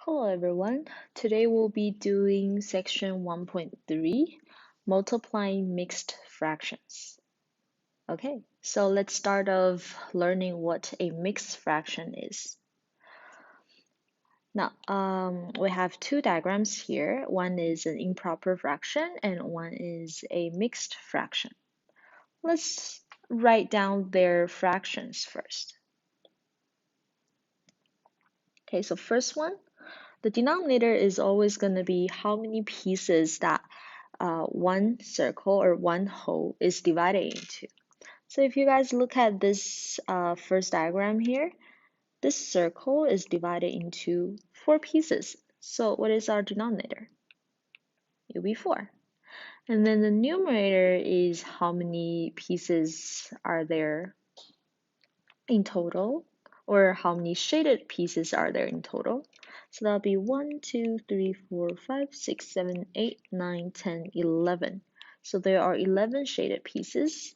Hello everyone. Today we'll be doing section 1.3, multiplying mixed fractions. Okay, so let's start off learning what a mixed fraction is. Now, we have two diagrams here. One is an improper fraction and one is a mixed fraction. Let's write down their fractions first. Okay, so first one, the denominator is always going to be how many pieces that one circle or one whole is divided into. So if you guys look at this first diagram here, this circle is divided into 4 pieces. So what is our denominator? It will be 4. And then the numerator is how many pieces are there in total, or how many shaded pieces are there in total. So that'll be 1, 2, 3, 4, 5, 6, 7, 8, 9, 10, 11. So there are 11 shaded pieces,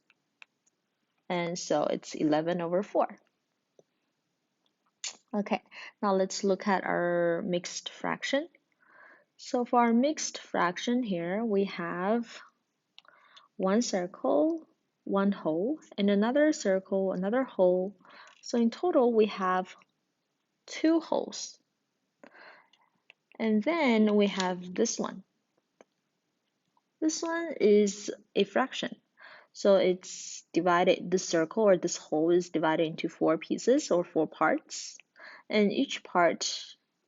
and so it's 11 over 4. Okay, now let's look at our mixed fraction. So for our mixed fraction here, we have one circle, one hole, and another circle, another hole. So in total, we have 2 holes. And then we have this one. This one is a fraction. So it's divided, this circle or this hole is divided into 4 pieces or 4 parts. And each part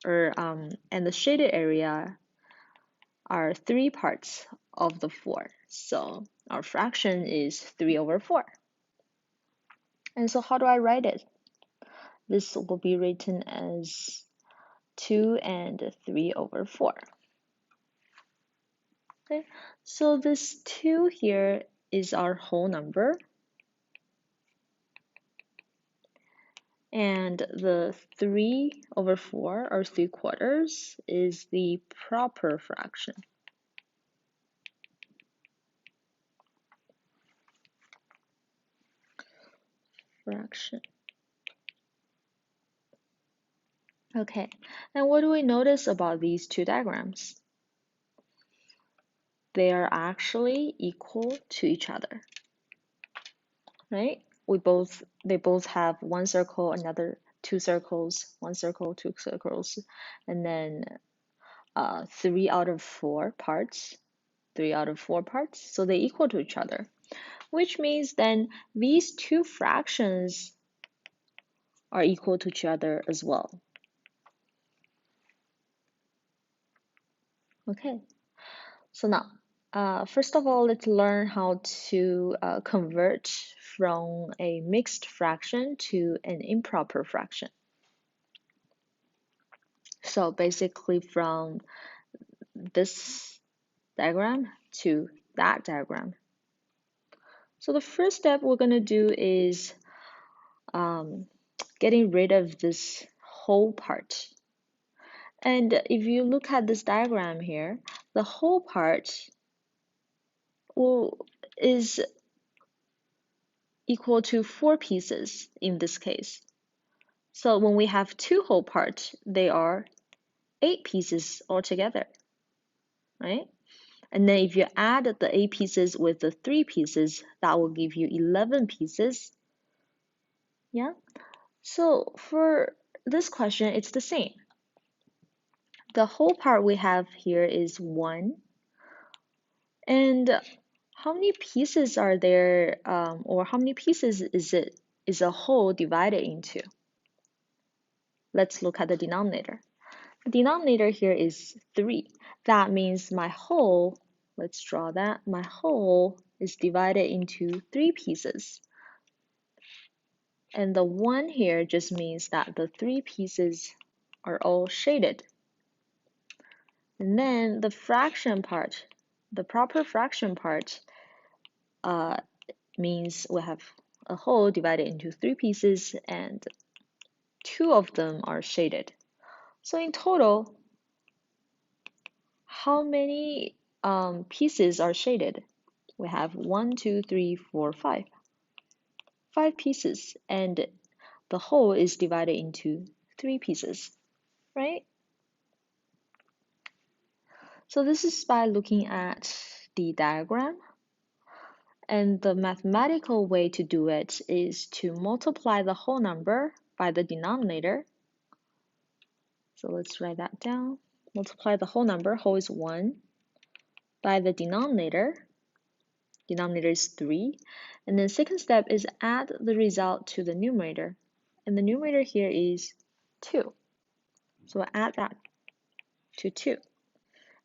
and the shaded area are 3 parts of the 4. So our fraction is 3 over 4. And so how do I write it? This will be written as 2 and 3 over 4. Okay, so this 2 here is our whole number, and the 3 over 4, or 3/4, is the proper fraction. Okay, and what do we notice about these two diagrams? They are actually equal to each other, right? They both have one circle, another 2 circles, one circle, 2 circles, and then 3 out of 4 parts, 3 out of 4 parts, so they equal to each other, which means then these two fractions are equal to each other as well. Okay, so now, first of all, let's learn how to convert from a mixed fraction to an improper fraction. So basically from this diagram to that diagram. So the first step we're going to do is getting rid of this whole part. And if you look at this diagram here, the whole part is equal to 4 pieces in this case. So when we have 2 whole parts, they are 8 pieces altogether, right? And then if you add the 8 pieces with the 3 pieces, that will give you 11 pieces. Yeah? So for this question, it's the same. The whole part we have here is 1. And how many pieces are there, or how many pieces is a whole divided into? Let's look at the denominator. The denominator here is 3. That means my whole, let's draw that, my whole is divided into 3 pieces. And the 1 here just means that the 3 pieces are all shaded. And then the fraction part, the proper fraction part, means we have a whole divided into 3 pieces and 2 of them are shaded. So in total, how many pieces are shaded? We have 1, 2, 3, 4, 5. 5 pieces, and the whole is divided into 3 pieces, right? So this is by looking at the diagram. And the mathematical way to do it is to multiply the whole number by the denominator. So let's write that down. Multiply the whole number, whole is 1, by the denominator. Denominator is 3. And then second step is add the result to the numerator. And the numerator here is 2. So add that to 2.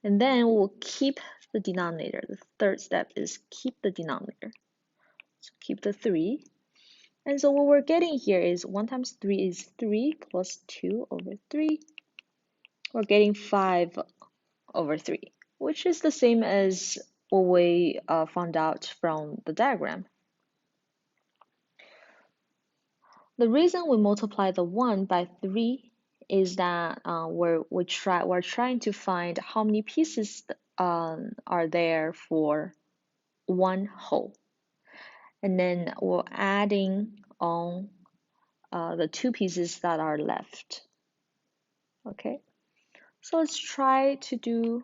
And then we'll keep the denominator. The third step is keep the denominator. So keep the 3. And so what we're getting here is 1 times 3 is 3 plus 2 over 3. We're getting 5 over 3, which is the same as what we found out from the diagram. The reason we multiply the 1 by 3 is that we're trying to find how many pieces are there for one whole. And then we're adding on the 2 pieces that are left. Okay, so let's try to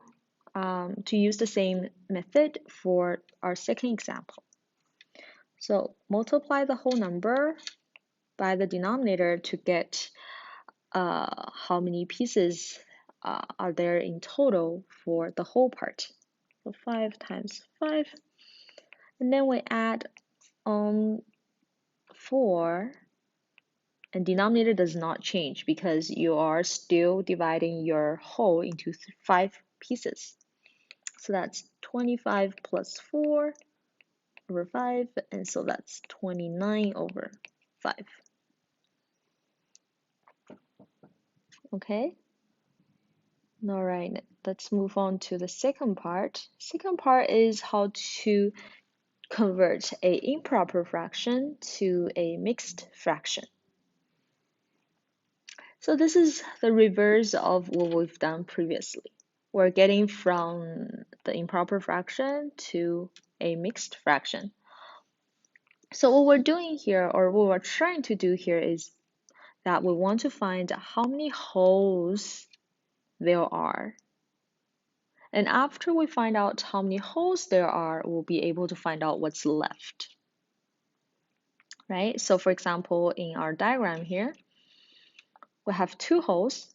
use the same method for our second example. So multiply the whole number by the denominator to get how many pieces are there in total for the whole part. So 5 times 5. And then we add on 4. And denominator does not change because you are still dividing your whole into 5 pieces. So that's 25 plus 4 over 5, and so that's 29 over 5. Okay? All right, let's move on to the second part. Second part is how to convert an improper fraction to a mixed fraction. So this is the reverse of what we've done previously. We're getting from the improper fraction to a mixed fraction. So what we're doing here, or what we're trying to do here, is that we want to find how many wholes there are. And after we find out how many wholes there are, we'll be able to find out what's left. Right? So for example, in our diagram here, we have 2 wholes,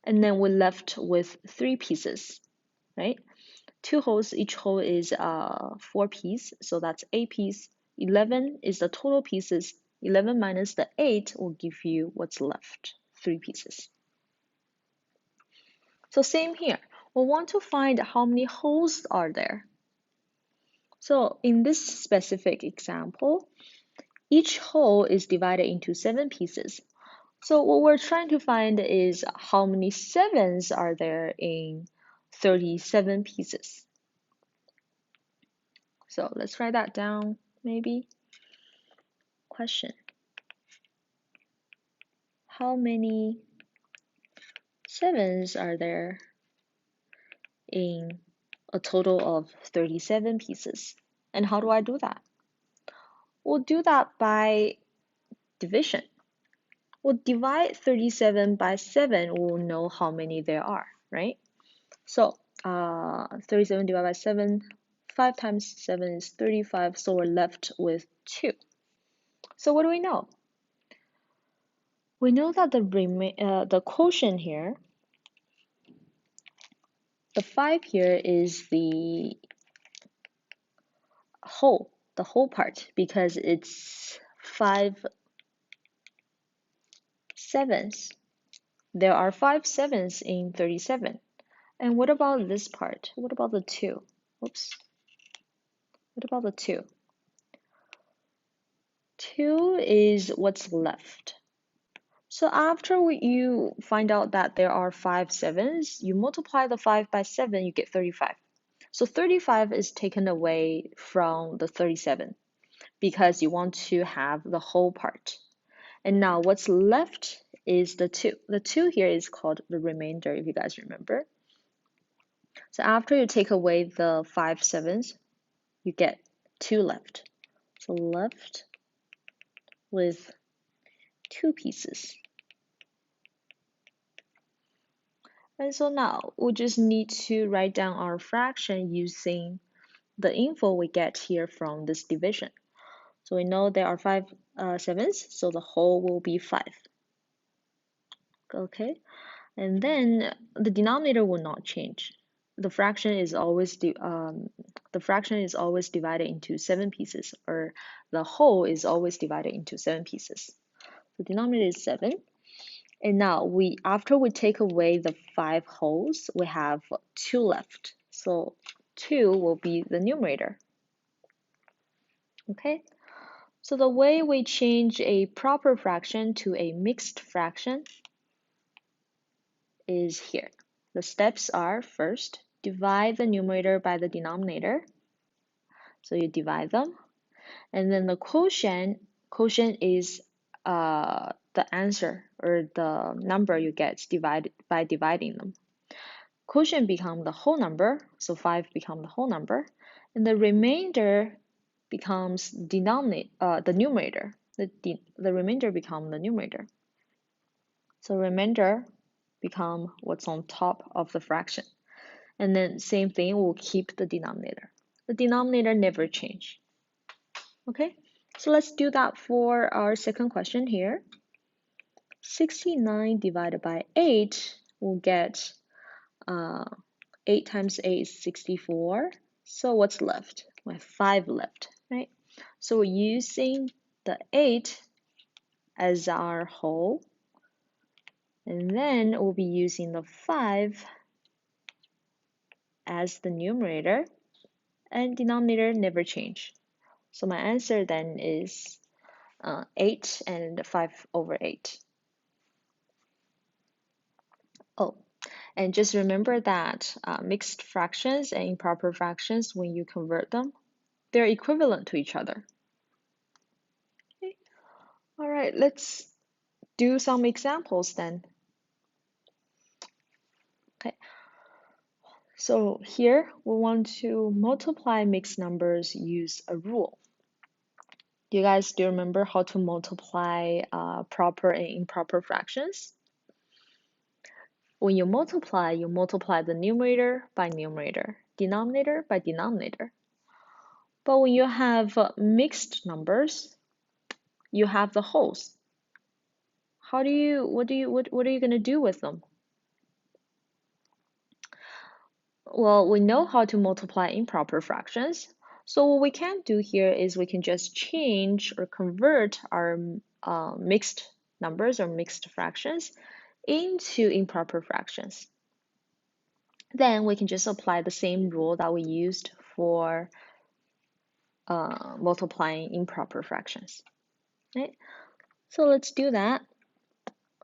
and then we're left with 3 pieces, right? 2 wholes, each whole is 4 pieces, so that's 8 pieces. 11 is the total pieces. 11 minus the 8 will give you what's left, 3 pieces. So same here, we want to find how many wholes are there. So in this specific example, each whole is divided into 7 pieces. So what we're trying to find is how many 7s are there in 37 pieces. So let's write that down, maybe. Question. How many 7s are there in a total of 37 pieces? And how do I do that? We'll do that by division. We'll divide 37 by 7, we'll know how many there are, right? So 37 divided by 7, 5 times 7 is 35, so we're left with 2. So what do we know? We know that the quotient here, the 5 here is the whole part, because it's 5 sevens. There are 5 sevens in 37. And what about this part? What about the 2? Oops. What about the 2? 2 is what's left. So after you find out that there are 5 sevens, you multiply the 5 by 7, you get 35. So 35 is taken away from the 37 because you want to have the whole part. And now what's left is the 2. The 2 here is called the remainder, if you guys remember. So after you take away the 5 sevens, you get 2 left. So left with 2 pieces. And so now we just need to write down our fraction using the info we get here from this division. So we know there are 5 sevens, so the whole will be 5. Okay, and then the denominator will not change. The fraction is always divided into 7 pieces, or the whole is always divided into 7 pieces. The denominator is 7. And now after we take away the 5 wholes, we have 2 left. So 2 will be the numerator. Okay, so the way we change a proper fraction to a mixed fraction is here. The steps are, first, divide the numerator by the denominator. So you divide them. And then the quotient is the answer or the number you get by dividing them. Quotient become the whole number, so 5 become the whole number. And the remainder becomes the numerator. The remainder become the numerator. So remainder become what's on top of the fraction. And then same thing, we'll keep the denominator. The denominator never change. Okay, so let's do that for our second question here. 69 divided by 8, we'll get 8 times 8 is 64. So what's left? We have 5 left, right? So we're using the 8 as our whole. And then we'll be using the 5 as the numerator. And denominator never change. So my answer then is 8 and 5 over 8. Oh, and just remember that mixed fractions and improper fractions, when you convert them, they're equivalent to each other. Okay. All right, let's do some examples then. Okay, so here we want to multiply mixed numbers, use a rule. Do you guys still remember how to multiply proper and improper fractions? When you multiply the numerator by numerator, denominator by denominator. But when you have mixed numbers, you have the wholes. What are you going to do with them? Well, we know how to multiply improper fractions. So what we can do here is we can just change or convert our mixed numbers or mixed fractions into improper fractions. Then we can just apply the same rule that we used for multiplying improper fractions. Right? So let's do that.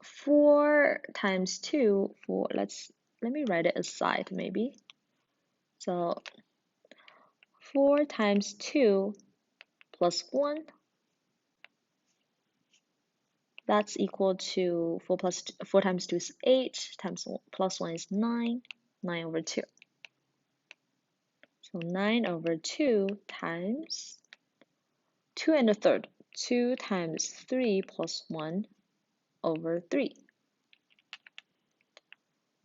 4 times 2, let me write it aside maybe. So 4 times 2 plus 1, that's equal to 4 times 2 is 8, times 1 plus 1 is 9, 9 over 2. So 9 over 2 times 2 and a third. 2 times 3 plus 1 over 3.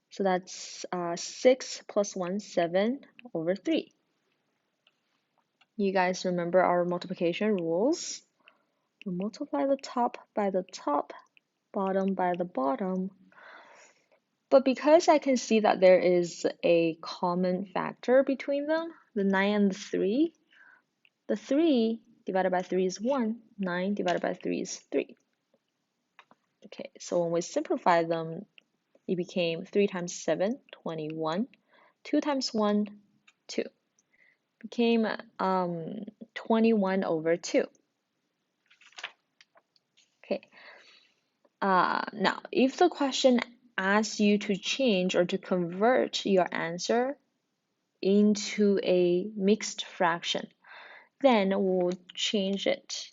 So that's 6 plus 1, 7 over 3. You guys remember our multiplication rules? We multiply the top by the top, bottom by the bottom. But because I can see that there is a common factor between them, the 9 and the 3 divided by 3 is 1, 9 divided by 3 is 3. Okay, so when we simplify them, it became 3 times 7, 21. 2 times 1, 2. Became 21 over 2. Okay. Now, if the question asks you to change or to convert your answer into a mixed fraction, then we'll change it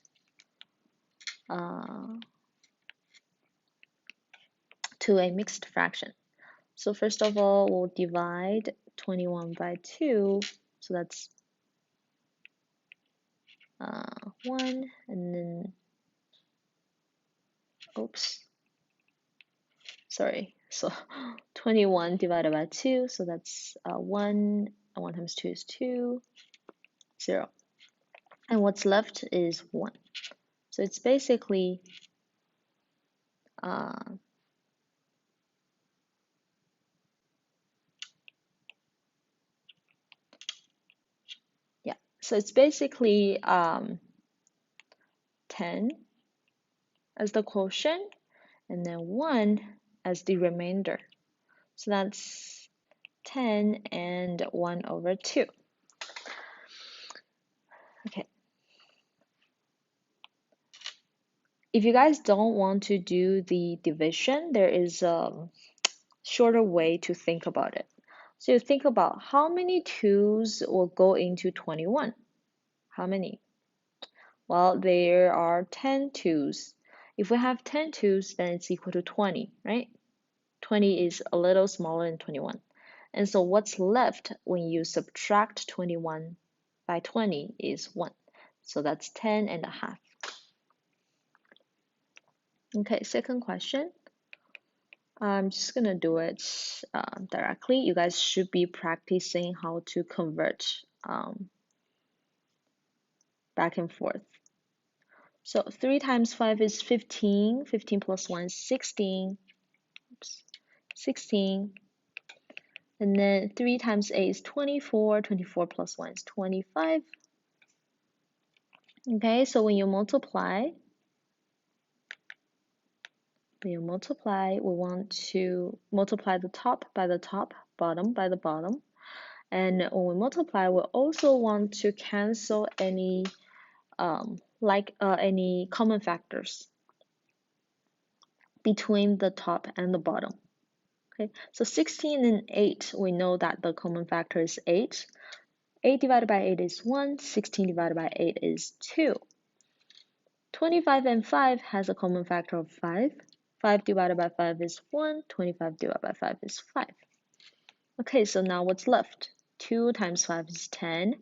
to a mixed fraction. So first of all, we'll divide 21 by 2. So that's 1, and then, oops. sorry, so 21 divided by 2, so that's 1, and 1 times 2 is 2, 0. And what's left is 1. So it's basically uh, yeah, so it's basically 10 as the quotient and then 1 as the remainder. So that's 10 and 1 over 2. Okay. If you guys don't want to do the division, there is a shorter way to think about it. So you think about how many 2's will go into 21. How many? Well, there are 10 2's. If we have 10 2's, then it's equal to 20, right? 20 is a little smaller than 21. And so what's left when you subtract 21 by 20 is 1. So that's 10 and a half. Okay, second question. I'm just gonna do it directly. You guys should be practicing how to convert back and forth. So 3 times 5 is 15. 15 plus 1 is 16. Oops, 16. And then 3 times 8 is 24. 24 plus 1 is 25. Okay, so when you multiply, we want to multiply the top by the top, bottom by the bottom. And when we multiply, we also want to cancel any any common factors between the top and the bottom. Okay, so 16 and 8, we know that the common factor is 8. 8 divided by 8 is 1. 16 divided by 8 is 2. 25 and 5 has a common factor of 5. 5 divided by 5 is 1. 25 divided by 5 is 5. Okay, so now what's left? 2 times 5 is 10.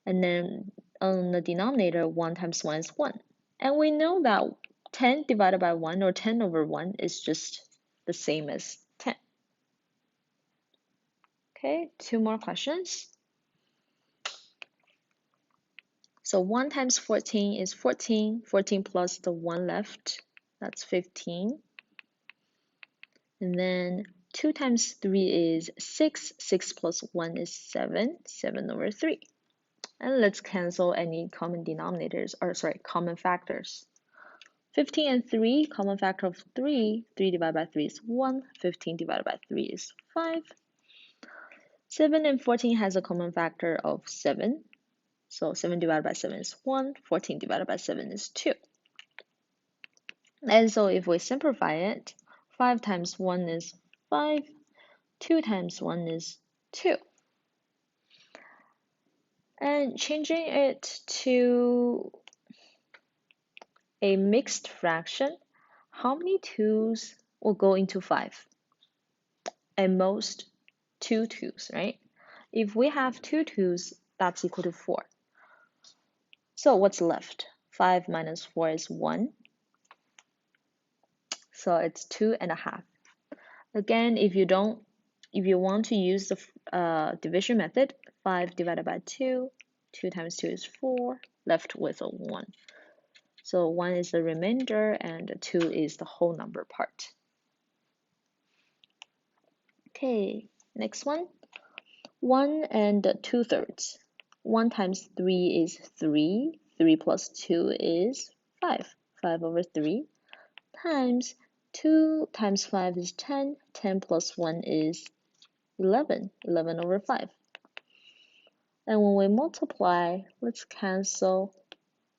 And then on the denominator, 1 times 1 is 1. And we know that 10 divided by 1 or 10 over 1 is just the same as 10. Okay, 2 more questions. So 1 times 14 is 14. 14 plus the 1 left, that's 15. And then 2 times 3 is 6. 6 plus 1 is 7. 7 over 3. And let's cancel any common denominators, or sorry, common factors. 15 and 3, common factor of 3. 3 divided by 3 is 1. 15 divided by 3 is 5. 7 and 14 has a common factor of 7. So 7 divided by 7 is 1. 14 divided by 7 is 2. And so if we simplify it, 5 times 1 is 5. 2 times 1 is 2. And changing it to a mixed fraction, how many 2's will go into 5? At most 2 2's, right? If we have 2 2's, that's equal to 4. So what's left? 5 minus 4 is 1. So it's 2 and a half. Again, if you want to use the division method, 5 divided by 2, 2 times 2 is 4, left with a 1. So 1 is the remainder and 2 is the whole number part. Okay, next one. 1 and 2/3. 1 times 3 is 3. 3 plus 2 is 5. 5 over 3 times 2 times 5 is 10. 10 plus 1 is 11. 11 over 5. And when we multiply, let's cancel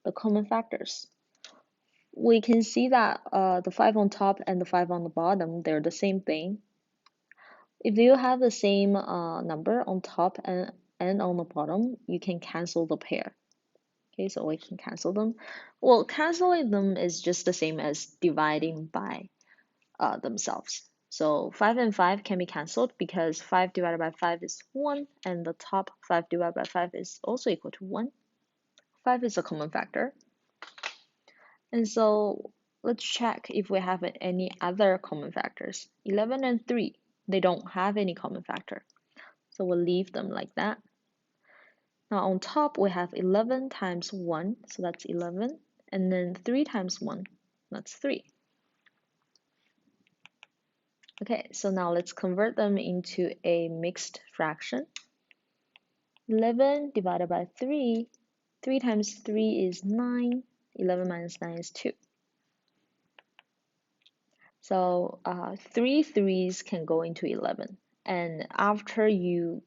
the common factors. We can see that the 5 on top and the 5 on the bottom, they're the same thing. If you have the same number on top and on the bottom, you can cancel the pair. Okay, so we can cancel them. Well, canceling them is just the same as dividing by themselves. So 5 and 5 can be cancelled because 5 divided by 5 is 1, and the top 5 divided by 5 is also equal to 1. 5 is a common factor. And so let's check if we have any other common factors. 11 and 3, they don't have any common factor. So we'll leave them like that. Now on top, we have 11 times 1, so that's 11. And then 3 times 1, that's 3. Okay, so now let's convert them into a mixed fraction. 11 divided by 3, 3 times 3 is 9, 11 minus 9 is 2. So 3 threes can go into 11. And after you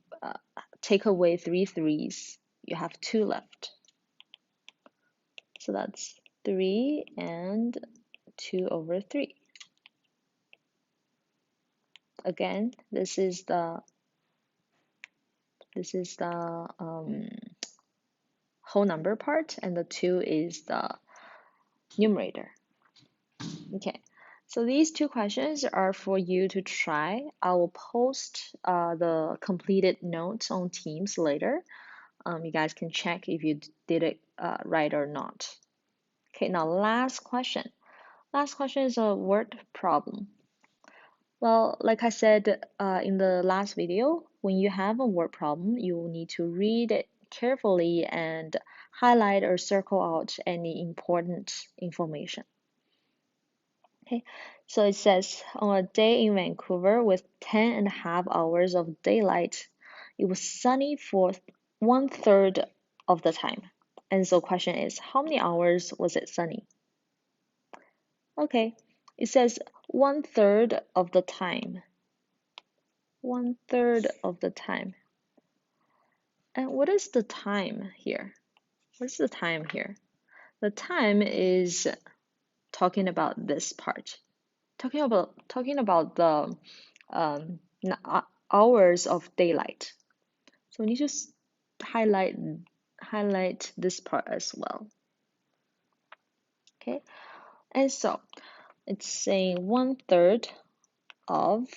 take away 3 threes, you have 2 left. So that's 3 and 2 over 3. Again, this is the whole number part, and the 2 is the numerator. Okay, so these two questions are for you to try. I will post the completed notes on Teams later. You guys can check if you did it right or not. Okay, now last question. Last question is a word problem. Well, like I said in the last video, when you have a word problem, you will need to read it carefully and highlight or circle out any important information. Okay, so it says on a day in Vancouver with 10.5 hours of daylight, it was sunny for 1/3 of the time. And so question is, how many hours was it sunny? Okay, it says 1/3 of the time. 1/3 of the time. And what is the time here? What's the time here? The time is talking about this part. Talking about the hours of daylight. So we need to highlight this part as well. Okay, and so it's saying 1/3 of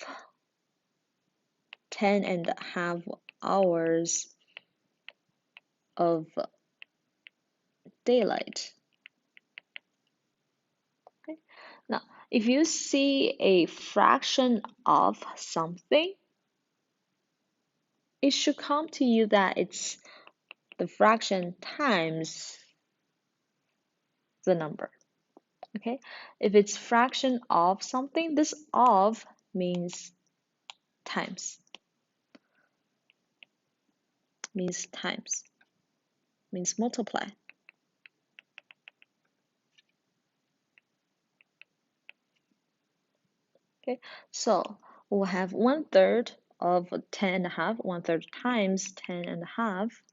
10.5 hours of daylight. Okay, now if you see a fraction of something, it should come to you that it's the fraction times the number. Okay, if it's fraction of something, this of means times. Means times. Means multiply. Okay, so we'll have 1/3 of 10.5, 1/3 times 10.5,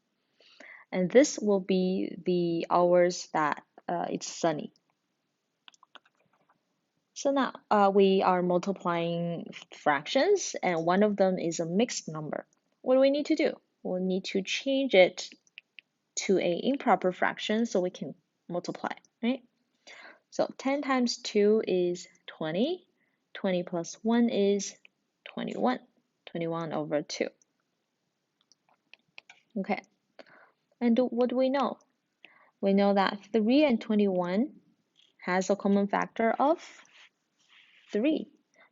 and this will be the hours that it's sunny. So now we are multiplying fractions, and one of them is a mixed number. What do we need to do? We'll need to change it to an improper fraction so we can multiply, right? So 10 times 2 is 20. 20 plus 1 is 21. 21 over 2. Okay. And what do we know? We know that 3 and 21 has a common factor of 3.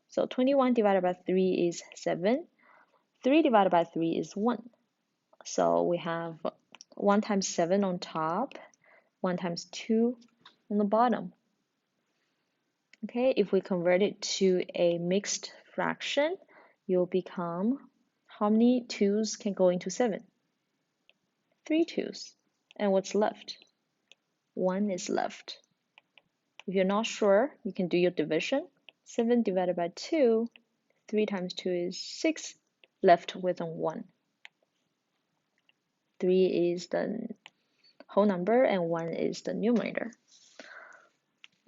So 21 divided by 3 is 7. 3 divided by 3 is 1. So we have 1 times 7 on top, 1 times 2 on the bottom. Okay, if we convert it to a mixed fraction, you'll become, how many 2's can go into 7? 3 2's. And what's left? 1 is left. If you're not sure, you can do your division. 7 divided by 2, 3 times 2 is 6, left with a 1. 3 is the whole number and 1 is the numerator.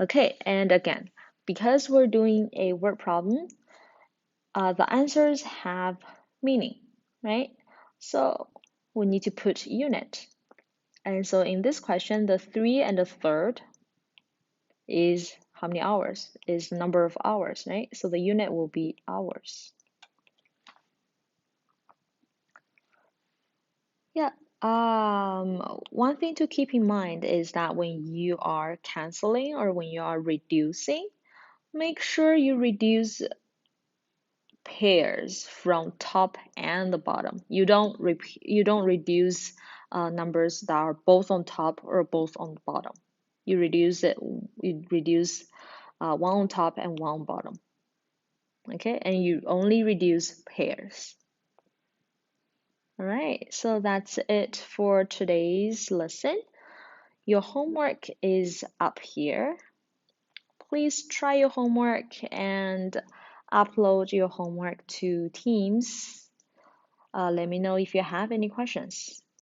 Okay, and again, because we're doing a word problem, the answers have meaning, right? So we need to put unit. And so in this question, the 3 and the 1/3 is how many hours? Is the number of hours, right? So the unit will be hours. Yeah, One thing to keep in mind is that when you are canceling or when you are reducing, make sure you reduce pairs from top and the bottom. You don't reduce numbers that are both on top or both on the bottom. You reduce one on top and one on bottom. Okay, and you only reduce pairs. All right, so that's it for today's lesson. Your homework is up here. Please try your homework and upload your homework to Teams. Let me know if you have any questions.